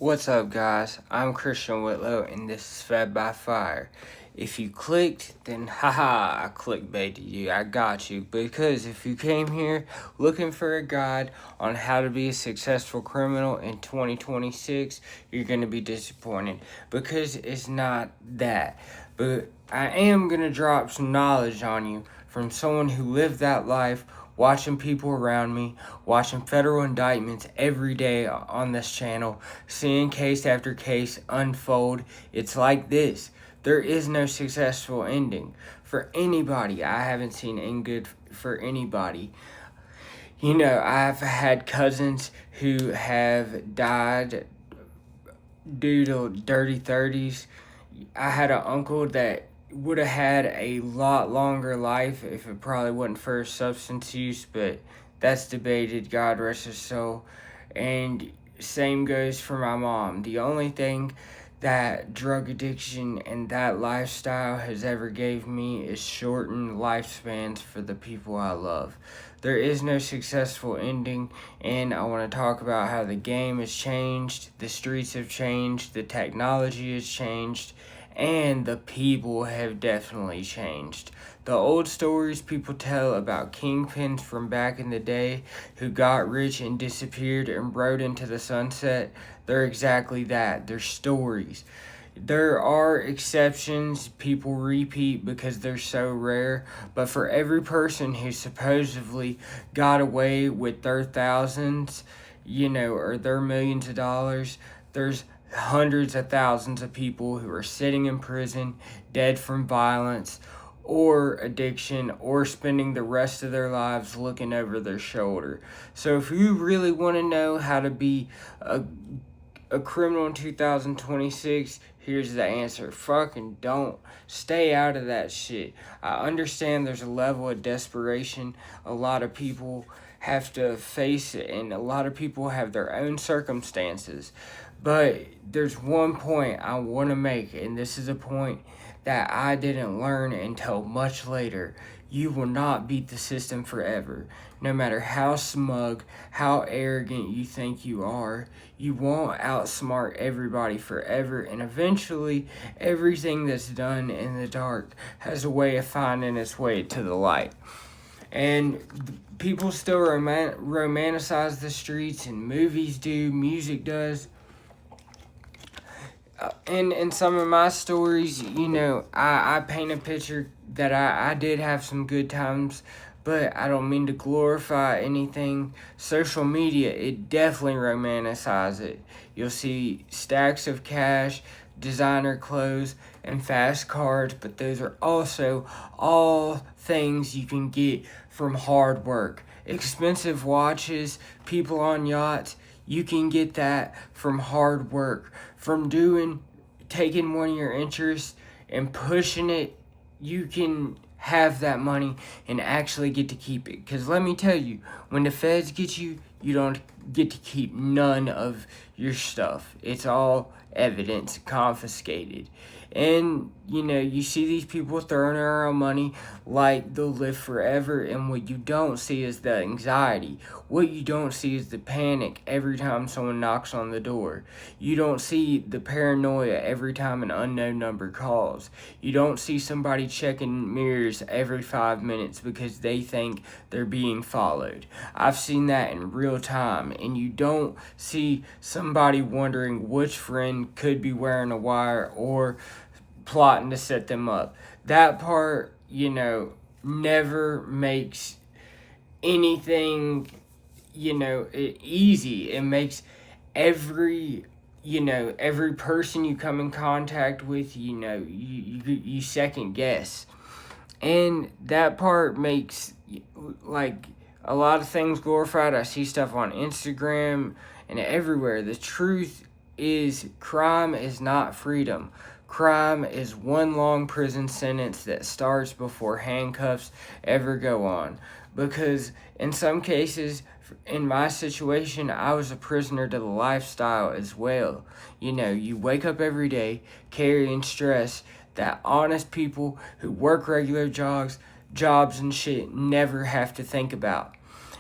What's up, guys? I'm Christian Whitlow, and this is Fed by Fire. If you clicked, then haha, I clickbaited you. I got you. Because if you came here looking for a guide on how to be a successful criminal in 2026, you're going to be disappointed. Because it's not that. But I am going to drop some knowledge on you from someone who lived that life, watching people around me, watching federal indictments every day on this channel, seeing case after case unfold. It's like this. There is no successful ending for anybody. I haven't seen any good for anybody. You know, I've had cousins who have died due to dirty 30s. I had an uncle that would have had a lot longer life if it probably wasn't for substance use, but that's debated, God rest his soul. And same goes for my mom. The only thing that drug addiction and that lifestyle has ever gave me is shortened lifespans for the people I love. There is no successful ending, and I want to talk about how the game has changed, the streets have changed, the technology has changed, and the people have definitely changed. The old stories people tell about kingpins from back in the day who got rich and disappeared and rode into the sunset, they're exactly that. They're stories. There are exceptions, people repeat because they're so rare, but for every person who supposedly got away with their thousands, or their millions of dollars, there's hundreds of thousands of people who are sitting in prison, dead from violence or addiction, or spending the rest of their lives looking over their shoulder. So if you really want to know how to be a criminal in 2026, here's the answer. Fucking don't. Stay out of that shit. I understand there's a level of desperation a lot of people have to face it, and a lot of people have their own circumstances. But there's one point I want to make, and this is a point that I didn't learn until much later. You will not beat the system forever. No matter how smug, how arrogant you think you are, you won't outsmart everybody forever, and eventually everything that's done in the dark has a way of finding its way to the light. And people still romanticize the streets, and movies do, music does. And in some of my stories, I paint a picture that I did have some good times, but I don't mean to glorify anything. Social media, it definitely romanticizes it. You'll see stacks of cash, designer clothes, and fast cars, but those are also all things you can get from hard work. Expensive watches, people on yachts, you can get that from hard work. From taking one of your interests and pushing it, you can have that money and actually get to keep it. Because let me tell you, when the feds get you, you don't get to keep none of your stuff. It's all evidence confiscated. And, you see these people throwing around money like they'll live forever, and what you don't see is the anxiety. What you don't see is the panic every time someone knocks on the door. You don't see the paranoia every time an unknown number calls. You don't see somebody checking mirrors every 5 minutes because they think they're being followed. I've seen that in real time, and you don't see somebody wondering which friend could be wearing a wire or plotting to set them up. That part, never makes anything, easy. It makes every person you come in contact with, you second guess. And that part makes, a lot of things glorified. I see stuff on Instagram and everywhere. The truth is, crime is not freedom. Crime is one long prison sentence that starts before handcuffs ever go on. Because in some cases, in my situation, I was a prisoner to the lifestyle as well. You wake up every day carrying stress that honest people who work regular jobs and shit never have to think about.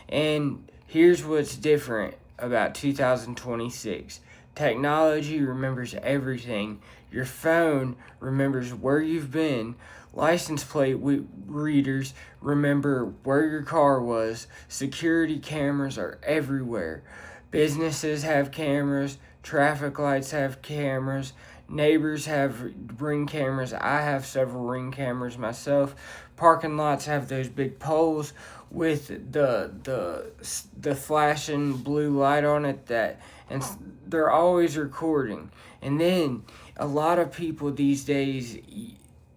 And here's what's different about 2026. Technology remembers everything. Your phone remembers where you've been. License plate readers remember where your car was. Security cameras are everywhere. Businesses have cameras. Traffic lights have cameras. Neighbors have ring cameras. I have several ring cameras myself. Parking lots have those big poles with the flashing blue light on it, that and they're always recording. And then a lot of people these days,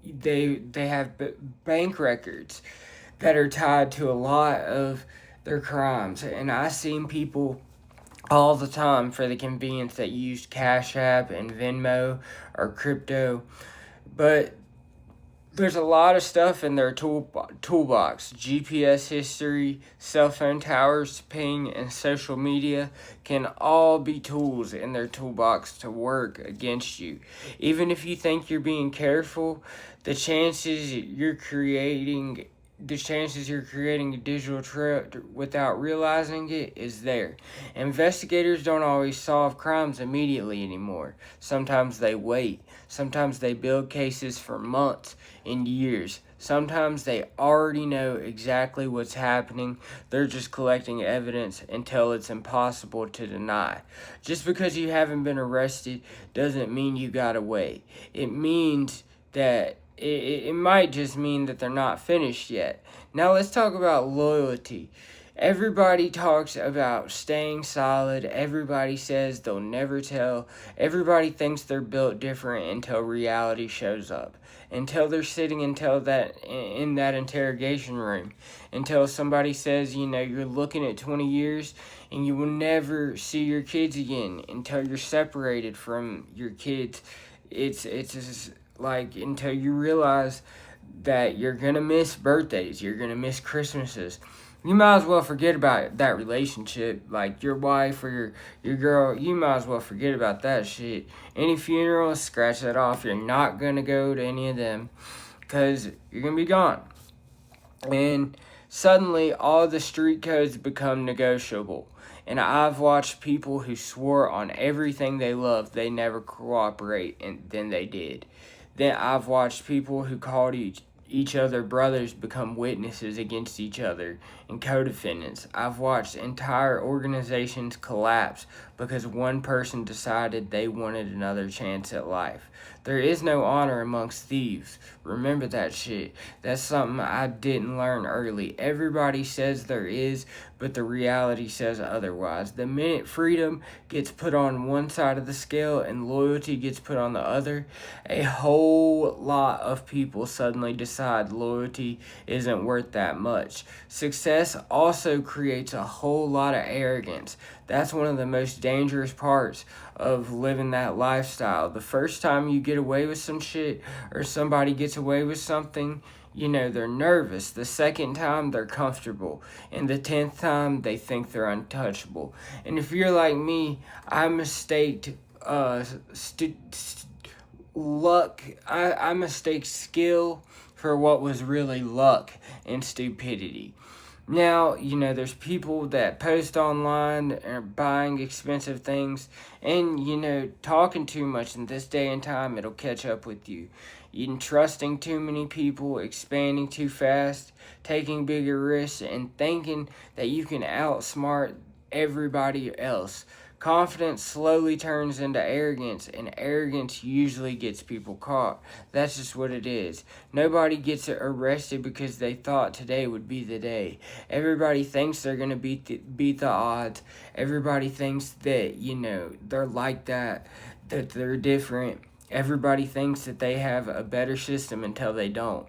they have bank records that are tied to a lot of their crimes. And I seen people all the time for the convenience that used Cash App and Venmo or crypto. But there's a lot of stuff in their toolbox. GPS history, cell phone towers, ping, and social media can all be tools in their toolbox to work against you. Even if you think you're being careful, the chances you're creating a digital trail without realizing it is there. Investigators don't always solve crimes immediately anymore. Sometimes they wait. Sometimes they build cases for months and years. Sometimes they already know exactly what's happening. They're just collecting evidence until it's impossible to deny. Just because you haven't been arrested doesn't mean you got away. It means that it might just mean that they're not finished yet. Now let's talk about loyalty. Everybody talks about staying solid. Everybody says they'll never tell. Everybody thinks they're built different until reality shows up. Until they're sitting in that interrogation room. Until somebody says, you're looking at 20 years and you will never see your kids again. Until you're separated from your kids. It's just like until you realize that you're gonna miss birthdays, you're gonna miss Christmases. You might as well forget about that relationship, like your wife or your girl. You might as well forget about that shit. Any funeral, scratch that off. You're not gonna go to any of them because you're gonna be gone. And suddenly all the street codes become negotiable. And I've watched people who swore on everything they loved they never cooperate, and then they did. Then I've watched people who called each other brothers become witnesses against each other and co-defendants. I've watched entire organizations collapse because one person decided they wanted another chance at life. There is no honor amongst thieves. Remember that shit. That's something I didn't learn early. Everybody says there is, but the reality says otherwise. The minute freedom gets put on one side of the scale and loyalty gets put on the other, a whole lot of people suddenly decide loyalty isn't worth that much. Success also creates a whole lot of arrogance. That's one of the most dangerous parts of living that lifestyle. The first time you get away with some shit or somebody gets away with something, they're nervous. The second time, they're comfortable. And the 10th time, they think they're untouchable. And if you're like me, I mistaked luck. I mistake skill for what was really luck and stupidity. Now, there's people that post online and are buying expensive things and, talking too much in this day and time, it'll catch up with you. Trusting too many people, expanding too fast, taking bigger risks, and thinking that you can outsmart everybody else. Confidence slowly turns into arrogance, and arrogance usually gets people caught. That's just what it is. Nobody gets arrested because they thought today would be the day. Everybody thinks they're going to beat the odds. Everybody thinks that, they're like that they're different. Everybody thinks that they have a better system until they don't.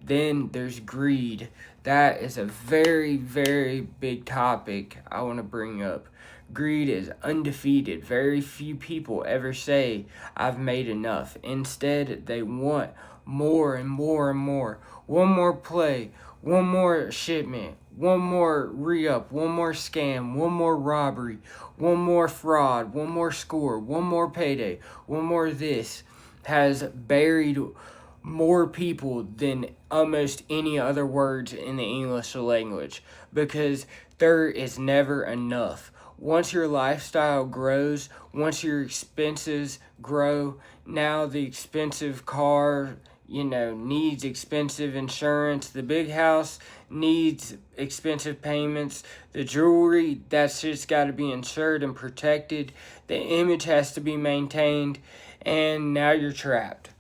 Then there's greed. That is a very, very big topic I want to bring up. Greed is undefeated. Very few people ever say, I've made enough. Instead, they want more and more and more. One more play, one more shipment, one more re-up, one more scam, one more robbery, one more fraud, one more score, one more payday, one more this. Has buried more people than almost any other words in the English language because there is never enough. once your lifestyle grows, once your expenses grow, now the expensive car, needs expensive insurance. The big house needs expensive payments. The jewelry, that's just got to be insured and protected. The image has to be maintained. And now you're trapped.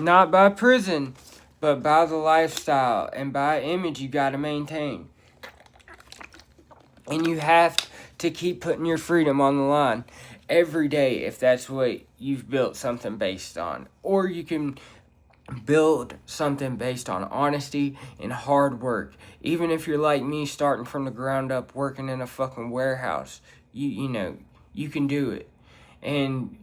Not by prison, but by the lifestyle and by image you got to maintain. And you have to keep putting your freedom on the line every day if that's what you've built something based on. Or you can build something based on honesty and hard work. Even if you're like me, starting from the ground up, working in a fucking warehouse, you can do it. And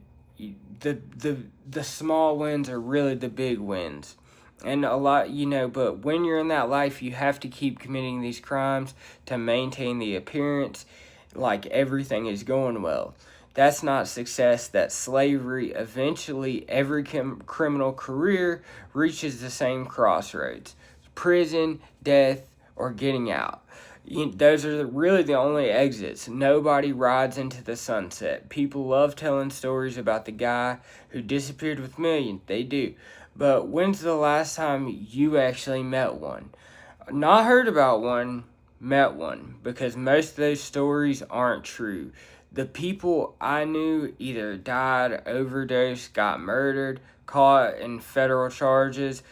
the small wins are really the big wins. And a lot, but when you're in that life, you have to keep committing these crimes to maintain the appearance like everything is going well. That's not success, that's slavery. Eventually, every criminal career reaches the same crossroads: prison, death, or getting out. Those are really the only exits. Nobody rides into the sunset. People love telling stories about the guy who disappeared with millions. They do. But when's the last time you actually met one? Not heard about one, met one. Because most of those stories aren't true. The people I knew either died, overdosed, got murdered, caught in federal charges,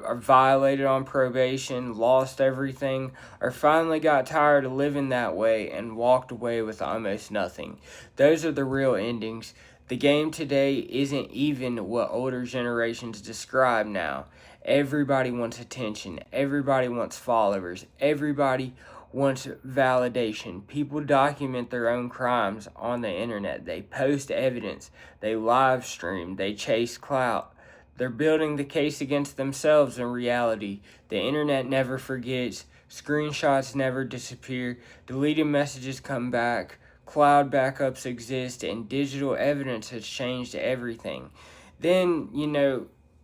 or violated on probation, lost everything, or finally got tired of living that way and walked away with almost nothing. Those are the real endings. The game today isn't even what older generations describe now. Everybody wants attention. Everybody wants followers. Everybody wants validation. People document their own crimes on the internet. They post evidence. They live stream. They chase clout. They're building the case against themselves in reality. The internet never forgets. Screenshots never disappear. Deleted messages come back. Cloud backups exist, and digital evidence has changed everything. Then,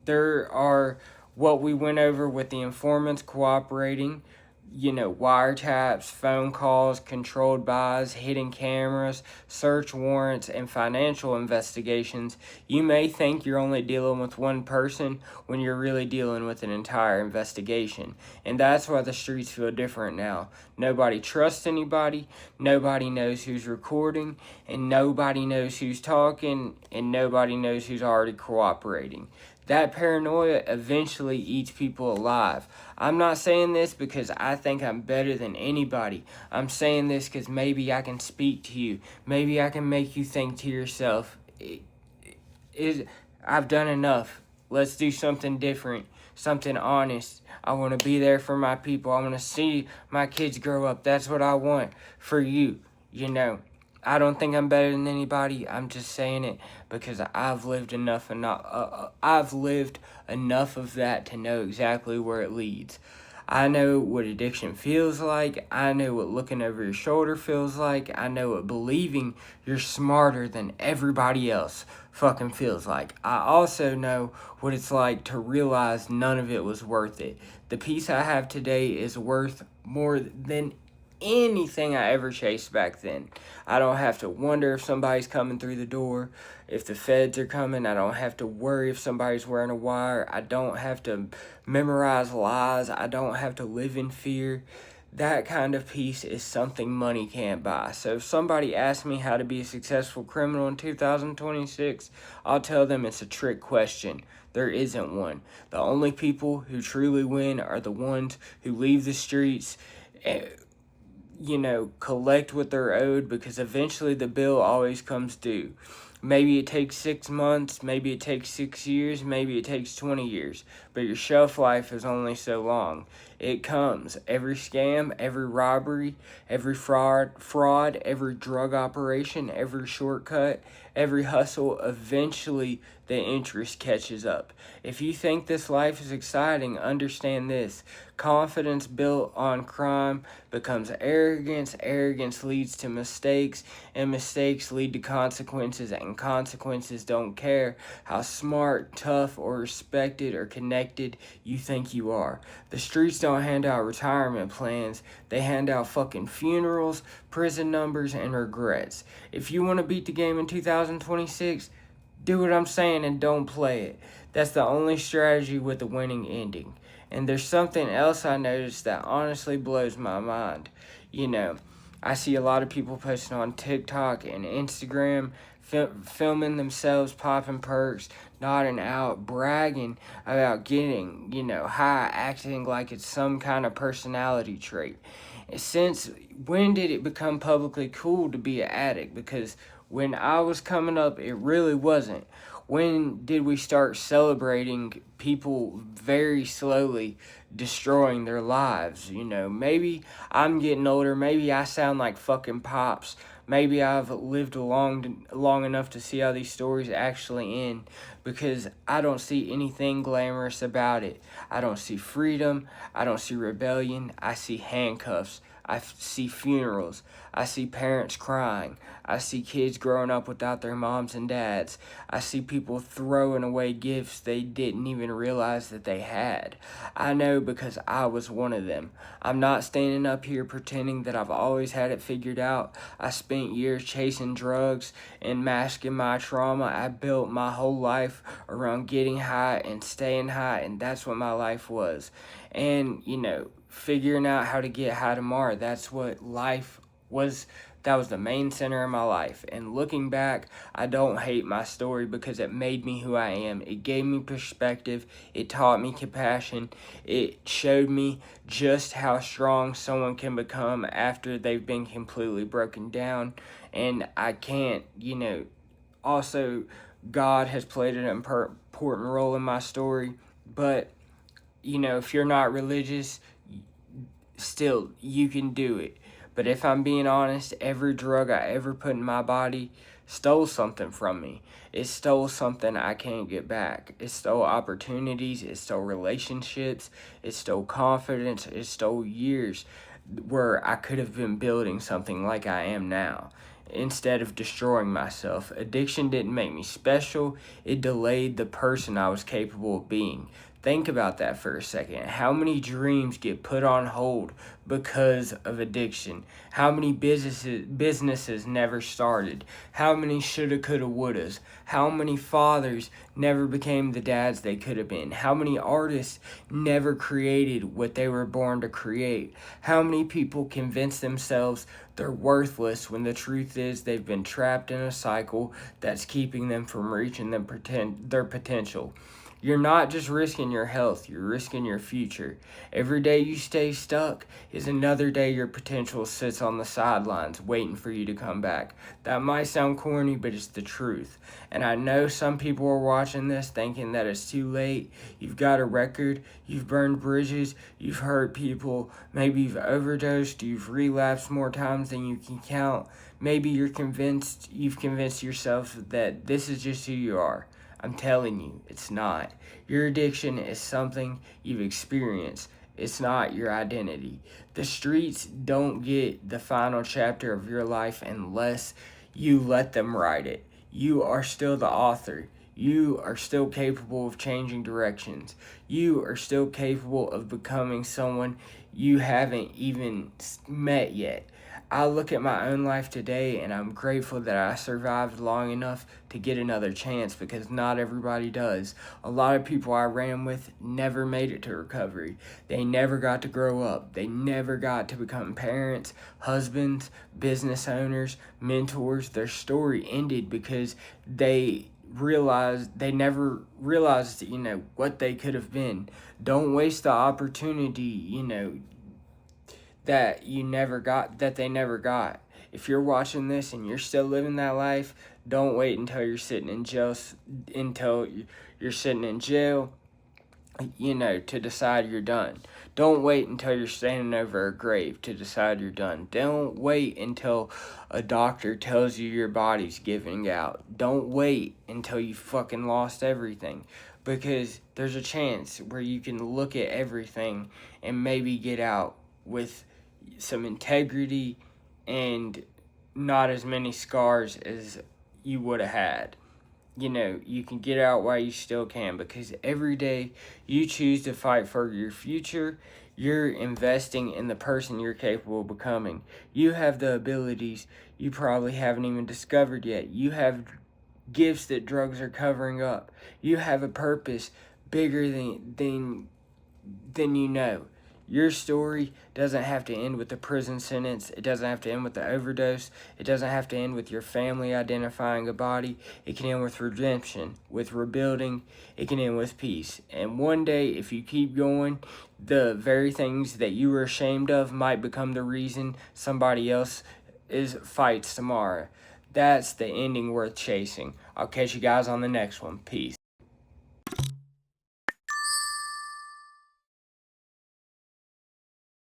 there are what we went over with the informants cooperating, wiretaps, phone calls, controlled buys, hidden cameras, search warrants, and financial investigations. You may think you're only dealing with one person when you're really dealing with an entire investigation. And that's why the streets feel different now. Nobody trusts anybody, nobody knows who's recording, and nobody knows who's talking, and nobody knows who's already cooperating. That paranoia eventually eats people alive. I'm not saying this because I think I'm better than anybody. I'm saying this because maybe I can speak to you. Maybe I can make you think to yourself, I've done enough. Let's do something different, something honest. I want to be there for my people. I want to see my kids grow up. That's what I want for you, I don't think I'm better than anybody. I'm just saying it because I've lived enough of that to know exactly where it leads. I know what addiction feels like. I know what looking over your shoulder feels like. I know what believing you're smarter than everybody else fucking feels like. I also know what it's like to realize none of it was worth it. The peace I have today is worth more than anything I ever chased back then. I don't have to wonder if somebody's coming through the door, if the feds are coming. I don't have to worry if somebody's wearing a wire. I don't have to memorize lies. I don't have to live in fear. That kind of peace is something money can't buy. So if somebody asks me how to be a successful criminal in 2026, I'll tell them it's a trick question. There isn't one. The only people who truly win are the ones who leave the streets, collect what they're owed, because eventually the bill always comes due. Maybe it takes 6 months, maybe it takes 6 years, maybe it takes 20 years, but your shelf life is only so long. It comes. Every scam, every robbery, every fraud, every drug operation, every shortcut, every hustle, eventually the interest catches up. If you think this life is exciting, understand this. Confidence built on crime becomes arrogance. Arrogance leads to mistakes, and mistakes lead to consequences, and consequences don't care how smart, tough, or respected or connected you think you are. The streets don't hand out retirement plans. They hand out fucking funerals, prison numbers, and regrets. If you want to beat the game in 2026, do what I'm saying and don't play it. That's the only strategy with a winning ending. And there's something else I noticed that honestly blows my mind. I see a lot of people posting on TikTok and Instagram, filming themselves popping perks, nodding out, bragging about getting, high, acting like it's some kind of personality trait. Since when did it become publicly cool to be an addict? Because when I was coming up, it really wasn't. When did we start celebrating people very slowly destroying their lives? Maybe I'm getting older. Maybe I sound like fucking Pops. Maybe I've lived long enough to see how these stories actually end, because I don't see anything glamorous about it. I don't see freedom. I don't see rebellion. I see handcuffs. I see funerals. I see parents crying. I see kids growing up without their moms and dads. I see people throwing away gifts they didn't even realize that they had. I know because I was one of them. I'm not standing up here pretending that I've always had it figured out. I spent years chasing drugs and masking my trauma. I built my whole life around getting high and staying high, and that's what my life was. And, figuring out how to get high tomorrow, that's what life was. That was the main center of my life. And looking back, I don't hate my story because it made me who I am. It gave me perspective. It taught me compassion. It showed me just how strong someone can become after they've been completely broken down. And I can't, also, God has played an important role in my story. But, if you're not religious, still, you can do it. But if I'm being honest, every drug I ever put in my body stole something from me. It stole something I can't get back. It stole opportunities. It stole relationships. It stole confidence. It stole years where I could have been building something like I am now, instead of destroying myself. Addiction didn't make me special. It delayed the person I was capable of being. Think about that for a second. How many dreams get put on hold because of addiction? How many businesses never started? How many shoulda, coulda, wouldas? How many fathers never became the dads they could have been? How many artists never created what they were born to create? How many people convince themselves they're worthless when the truth is they've been trapped in a cycle that's keeping them from reaching their potential? You're not just risking your health, you're risking your future. Every day you stay stuck is another day your potential sits on the sidelines waiting for you to come back. That might sound corny, but it's the truth. And I know some people are watching this thinking that it's too late. You've got a record, you've burned bridges, you've hurt people, maybe you've overdosed, you've relapsed more times than you can count. Maybe you've convinced yourself that this is just who you are. I'm telling you, it's not. Your addiction is something you've experienced. It's not your identity. The streets don't get the final chapter of your life unless you let them write it. You are still the author. You are still capable of changing directions. You are still capable of becoming someone you haven't even met yet. I look at my own life today and I'm grateful that I survived long enough to get another chance, because not everybody does. A lot of people I ran with never made it to recovery. They never got to grow up. They never got to become parents, husbands, business owners, mentors. Their story ended because they never realized, what they could have been. Don't waste the opportunity, that they never got. If you're watching this and you're still living that life, don't wait until you're sitting in jail, to decide you're done. Don't wait until you're standing over a grave to decide you're done. Don't wait until a doctor tells you your body's giving out. Don't wait until you fucking lost everything. Because there's a chance where you can look at everything and maybe get out with some integrity and not as many scars as you would have had. You know, you can get out while you still can, because every day you choose to fight for your future, you're investing in the person you're capable of becoming. You have the abilities you probably haven't even discovered yet. You have gifts that drugs are covering up. You have a purpose bigger than you know. Your story doesn't have to end with a prison sentence. It doesn't have to end with the overdose. It doesn't have to end with your family identifying a body. It can end with redemption, with rebuilding. It can end with peace. And one day, if you keep going, the very things that you were ashamed of might become the reason somebody else fights tomorrow. That's the ending worth chasing. I'll catch you guys on the next one. Peace.